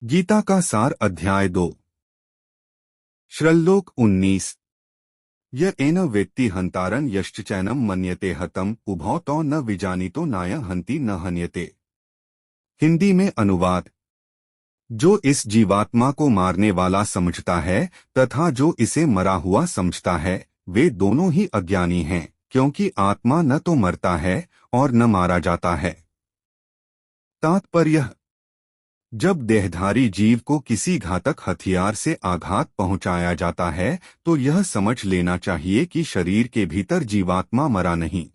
गीता का सार अध्याय 2 श्लोक 19 य एन वेत्ति हंतारं यश्चैनम मन्यते हतम उभौ तो न विजानीतो नाय हंति न हन्यते। हिंदी में अनुवाद। जो इस जीवात्मा को मारने वाला समझता है तथा जो इसे मरा हुआ समझता है वे दोनों ही अज्ञानी हैं, क्योंकि आत्मा न तो मरता है और न मारा जाता है। तात्पर्य: जब देहधारी जीव को किसी घातक हथियार से आघात पहुंचाया जाता है तो यह समझ लेना चाहिए कि शरीर के भीतर जीवात्मा मरा नहीं।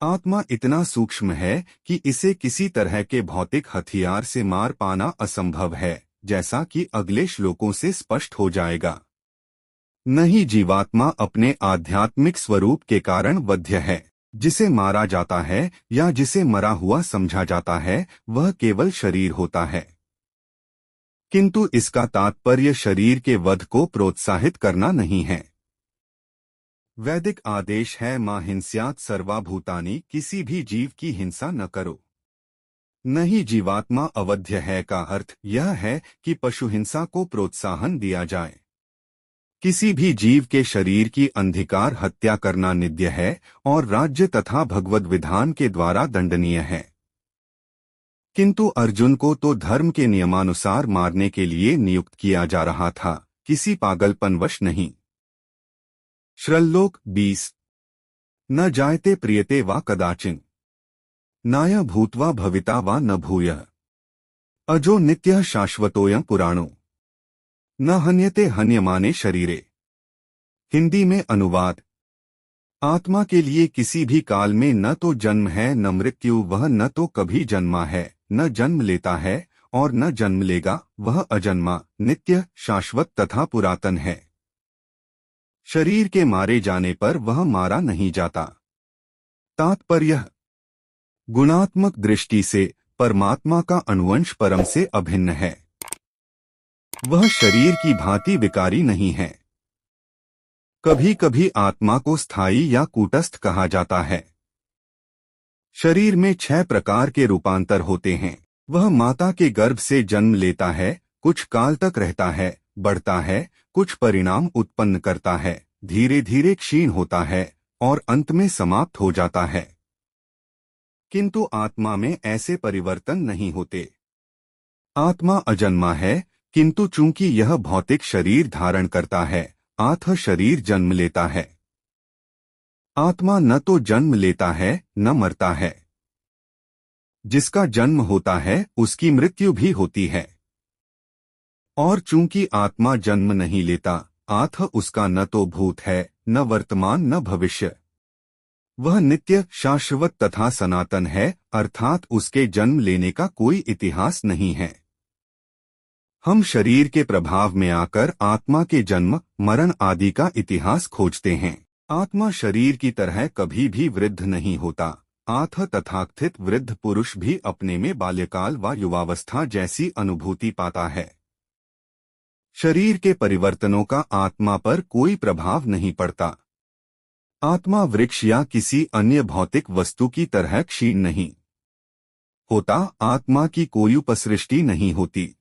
आत्मा इतना सूक्ष्म है कि इसे किसी तरह के भौतिक हथियार से मार पाना असंभव है, जैसा कि अगले श्लोकों से स्पष्ट हो जाएगा। नहीं, जीवात्मा अपने आध्यात्मिक स्वरूप के कारण वध्य है। जिसे मारा जाता है या जिसे मरा हुआ समझा जाता है वह केवल शरीर होता है, किंतु इसका तात्पर्य शरीर के वध को प्रोत्साहित करना नहीं है। वैदिक आदेश है मा हिंस्यात् सर्वभूतानि, किसी भी जीव की हिंसा न करो। नहीं, जीवात्मा अवध्य है का अर्थ यह है कि पशु हिंसा को प्रोत्साहन दिया जाए। किसी भी जीव के शरीर की अंधिकार हत्या करना निंद्य है और राज्य तथा भगवद विधान के द्वारा दंडनीय है, किंतु अर्जुन को तो धर्म के नियमानुसार मारने के लिए नियुक्त किया जा रहा था, किसी पागलपनवश नहीं। श्लोक 20 न जायते प्रियते वा कदाचिन नाय भूत्वा भविता वा न भूयः अजो नित्यः शाश्वतोऽयं पुराणो न हन्यते हन्यमाने शरीरे। हिंदी में अनुवाद। आत्मा के लिए किसी भी काल में न तो जन्म है न मृत्यु, वह न तो कभी जन्मा है न जन्म लेता है और न जन्म लेगा, वह अजन्मा, नित्य, शाश्वत तथा पुरातन है। शरीर के मारे जाने पर वह मारा नहीं जाता। तात्पर्य: गुणात्मक दृष्टि से परमात्मा का अनुवंश परम से अभिन्न है। वह शरीर की भांति विकारी नहीं है। कभी कभी आत्मा को स्थायी या कूटस्थ कहा जाता है। शरीर में 6 प्रकार के रूपांतर होते हैं। वह माता के गर्भ से जन्म लेता है, कुछ काल तक रहता है, बढ़ता है, कुछ परिणाम उत्पन्न करता है, धीरे धीरे क्षीण होता है और अंत में समाप्त हो जाता है। किंतु आत्मा में ऐसे परिवर्तन नहीं होते। आत्मा अजन्मा है, किंतु चूंकि यह भौतिक शरीर धारण करता है अतः शरीर जन्म लेता है। आत्मा न तो जन्म लेता है न मरता है। जिसका जन्म होता है उसकी मृत्यु भी होती है। और चूंकि आत्मा जन्म नहीं लेता अतः उसका न तो भूत है न वर्तमान न भविष्य। वह नित्य, शाश्वत तथा सनातन है, अर्थात उसके जन्म लेने का कोई इतिहास नहीं है। हम शरीर के प्रभाव में आकर आत्मा के जन्म, मरण आदि का इतिहास खोजते हैं। आत्मा शरीर की तरह कभी भी वृद्ध नहीं होता, अतः तथाकथित वृद्ध पुरुष भी अपने में बाल्यकाल व युवावस्था जैसी अनुभूति पाता है। शरीर के परिवर्तनों का आत्मा पर कोई प्रभाव नहीं पड़ता। आत्मा वृक्ष या किसी अन्य भौतिक वस्तु की तरह क्षीण नहीं होता। आत्मा की कोई उपसृष्टि नहीं होती।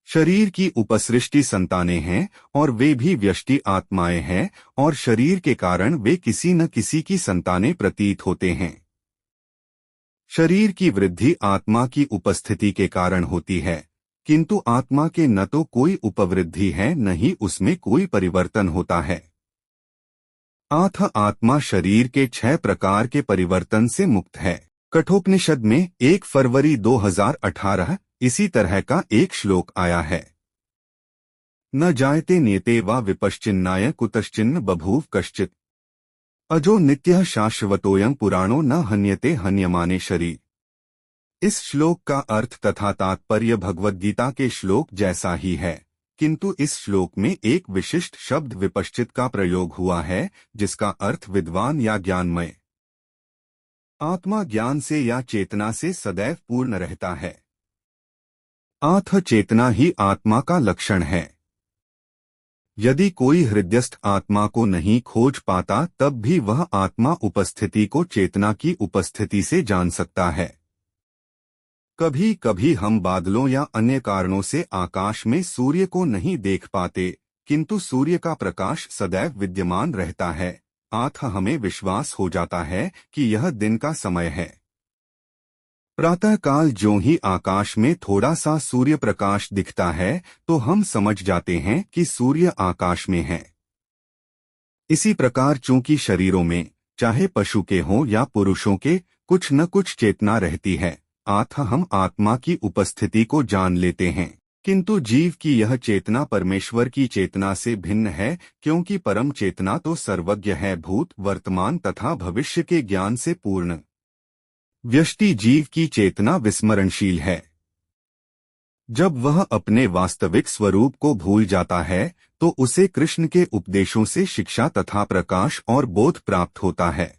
शरीर की उपसृष्टि संतानें हैं और वे भी व्यष्टि आत्माएं हैं और शरीर के कारण वे किसी न किसी की संतानें प्रतीत होते हैं। शरीर की वृद्धि आत्मा की उपस्थिति के कारण होती है, किंतु आत्मा के न तो कोई उपवृद्धि है न ही उसमें कोई परिवर्तन होता है। अतः आत्मा शरीर के 6 प्रकार के परिवर्तन से मुक्त है। कठोपनिषद में 1 फरवरी 2018 इसी तरह का एक श्लोक आया है। न जायते नियते वा विपश्चिन्नाय कुतश्चिन्न बभूव कश्चित् अजो नित्यः शाश्वतोऽयं पुराणो न हन्यते हन्यमाने शरीर। इस श्लोक का अर्थ तथा तात्पर्य भगवद गीता के श्लोक जैसा ही है, किंतु इस श्लोक में एक विशिष्ट शब्द विपश्चित का प्रयोग हुआ है, जिसका अर्थ विद्वान या ज्ञानमय। आत्मा ज्ञान से या चेतना से सदैव पूर्ण रहता है। अतः चेतना ही आत्मा का लक्षण है। यदि कोई हृदयस्थ आत्मा को नहीं खोज पाता तब भी वह आत्मा उपस्थिति को चेतना की उपस्थिति से जान सकता है। कभी कभी हम बादलों या अन्य कारणों से आकाश में सूर्य को नहीं देख पाते, किंतु सूर्य का प्रकाश सदैव विद्यमान रहता है। अतः हमें विश्वास हो जाता है कि यह दिन का समय है। प्रातःकाल ज्यों ही आकाश में थोड़ा सा सूर्य प्रकाश दिखता है तो हम समझ जाते हैं कि सूर्य आकाश में है। इसी प्रकार चूंकि शरीरों में, चाहे पशु के हों या पुरुषों के, कुछ न कुछ चेतना रहती है, अतः हम आत्मा की उपस्थिति को जान लेते हैं। किंतु जीव की यह चेतना परमेश्वर की चेतना से भिन्न है, क्योंकि परम चेतना तो सर्वज्ञ है, भूत, वर्तमान तथा भविष्य के ज्ञान से पूर्ण। व्यष्टि जीव की चेतना विस्मरणशील है। जब वह अपने वास्तविक स्वरूप को भूल जाता है तो उसे कृष्ण के उपदेशों से शिक्षा तथा प्रकाश और बोध प्राप्त होता है।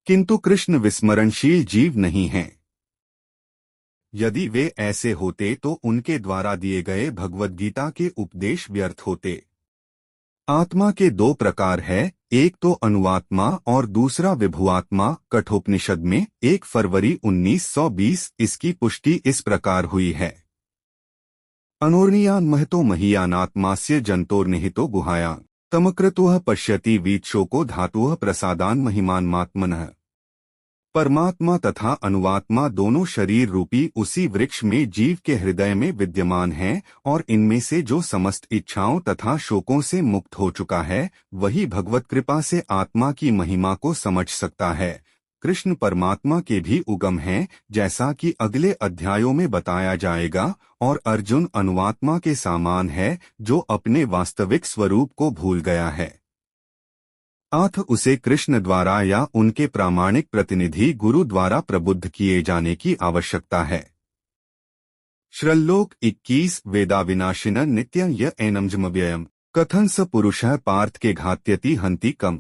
किंतु कृष्ण विस्मरणशील जीव नहीं हैं। यदि वे ऐसे होते तो उनके द्वारा दिए गए भगवद गीता के उपदेश व्यर्थ होते। आत्मा के दो प्रकार है, एक तो अनुआत्मा और दूसरा विभुआत्मा। कठोपनिषद में 1 फरवरी 1920 इसकी पुष्टि इस प्रकार हुई है। अनोर्नियान महतो महीयानात्मास्य जंतोर्निहितो गुहायां तमक्रतुः पश्यति वीक्षोको धातुः प्रसादान महिमान्मात्मनः। परमात्मा तथा अनुआत्मा दोनों शरीर रूपी उसी वृक्ष में जीव के हृदय में विद्यमान हैं, और इनमें से जो समस्त इच्छाओं तथा शोकों से मुक्त हो चुका है वही भगवत कृपा से आत्मा की महिमा को समझ सकता है। कृष्ण परमात्मा के भी उगम हैं, जैसा कि अगले अध्यायों में बताया जाएगा, और अर्जुन अनुआत्मा के समान है जो अपने वास्तविक स्वरूप को भूल गया है। अतः उसे कृष्ण द्वारा या उनके प्रामाणिक प्रतिनिधि गुरु द्वारा प्रबुद्ध किए जाने की आवश्यकता है। श्लोक 21 वेदाविनाशिन नित्य य एनमजमव्ययम कथन स पुरुषः पार्थ के घात्यति हन्ति कम।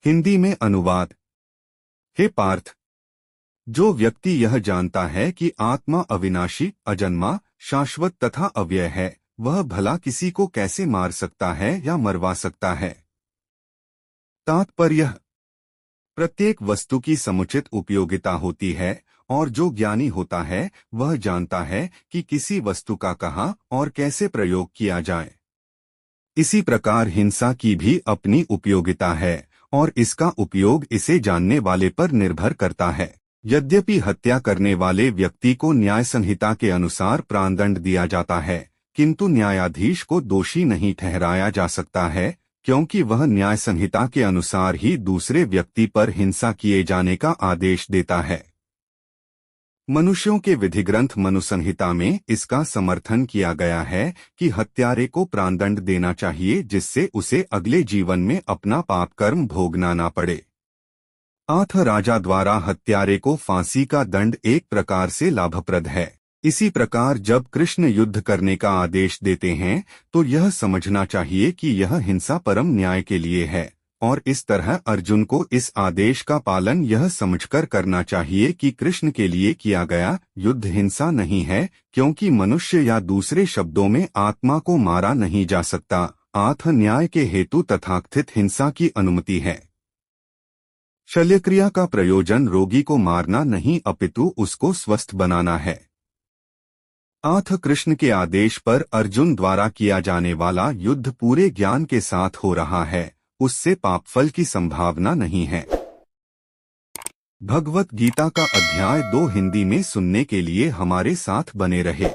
हिंदी में अनुवाद। हे पार्थ, जो व्यक्ति यह जानता है कि आत्मा अविनाशी, अजन्मा, शाश्वत तथा अव्यय है, वह भला किसी को कैसे मार सकता है या मरवा सकता है। तात्पर्य: प्रत्येक वस्तु की समुचित उपयोगिता होती है, और जो ज्ञानी होता है वह जानता है कि किसी वस्तु का कहाँ और कैसे प्रयोग किया जाए। इसी प्रकार हिंसा की भी अपनी उपयोगिता है, और इसका उपयोग इसे जानने वाले पर निर्भर करता है। यद्यपि हत्या करने वाले व्यक्ति को न्याय संहिता के अनुसार प्राणदंड दिया जाता है, किंतु न्यायाधीश को दोषी नहीं ठहराया जा सकता है, क्योंकि वह न्याय संहिता के अनुसार ही दूसरे व्यक्ति पर हिंसा किए जाने का आदेश देता है। मनुष्यों के विधि ग्रंथ मनुसंहिता में इसका समर्थन किया गया है कि हत्यारे को प्राणदंड देना चाहिए, जिससे उसे अगले जीवन में अपना पाप कर्म भोगना ना पड़े। अतः राजा द्वारा हत्यारे को फांसी का दंड एक प्रकार से लाभप्रद है। इसी प्रकार जब कृष्ण युद्ध करने का आदेश देते हैं तो यह समझना चाहिए कि यह हिंसा परम न्याय के लिए है, और इस तरह अर्जुन को इस आदेश का पालन यह समझकर करना चाहिए कि कृष्ण के लिए किया गया युद्ध हिंसा नहीं है, क्योंकि मनुष्य या दूसरे शब्दों में आत्मा को मारा नहीं जा सकता। अतः न्याय के हेतु तथाकथित हिंसा की अनुमति है। शल्यक्रिया का प्रयोजन रोगी को मारना नहीं अपितु उसको स्वस्थ बनाना है। अतः कृष्ण के आदेश पर अर्जुन द्वारा किया जाने वाला युद्ध पूरे ज्ञान के साथ हो रहा है, उससे पापफल की संभावना नहीं है। भगवत गीता का अध्याय 2 हिंदी में सुनने के लिए हमारे साथ बने रहे।